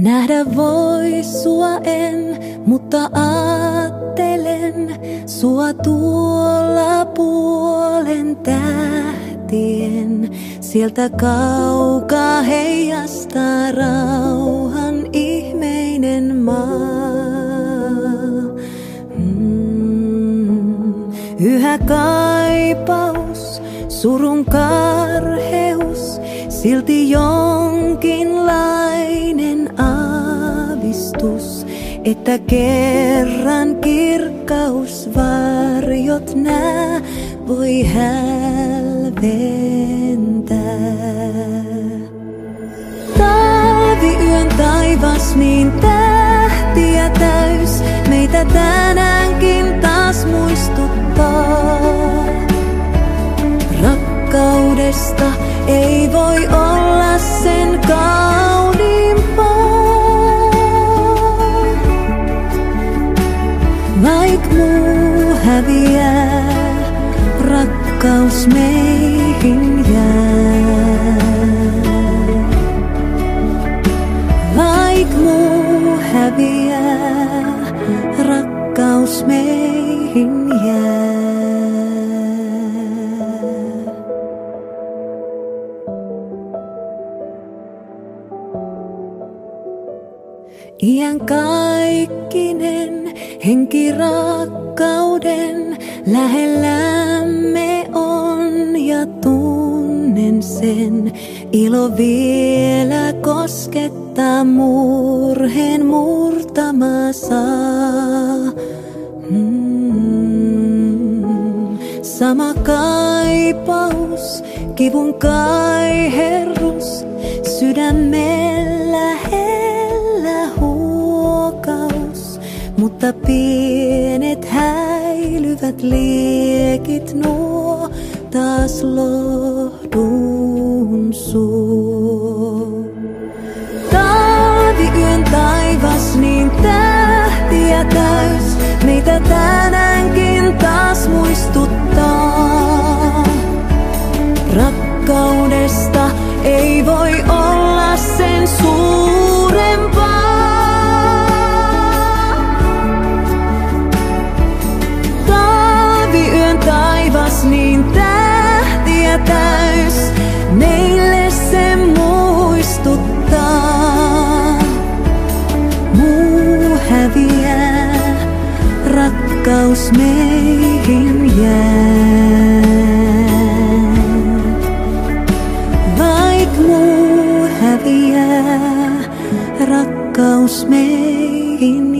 Nähdä voi sua en, mutta aattelen sua tuolla puolen tähtien. Sieltä kaukaa heijastaa rauhan ihmeinen maa. Yhä kaipaus, surun karheus, silti jonkinlainen aavistus, että kerran kirkkaus varjot nää voi hälventää. Talviyön taivas niin tähtiä täys, meitä tänäänkin taas muistuttaa. Rakkaudesta ei voi olla sen kauniimpaa. Vaik muu häviää, rakkaus meihin jää. Vaik muu häviää, rakkaus meihin jää. Iankaikkinen henkirakkauden lähellämme on ja tunnen sen. Ilo vielä koskettaa murheen murtamaa saa. Sama kaipaus, kivun kaiherrus, sydämen lähellä huokaus, mutta pienet häilyvät liekit nuo taas lohdun suo. Talviyön taivas niin tähtiä täys, meitä tänäänkin taas muistuttaa. Rakkaudesta ei voi olla sen suurempaa. Talviyön taivas niin tähtiä täys, meille se muistuttaa. Muu häviää, rakkaus meihin jää. Vaik muu häviää, rakkaus meihin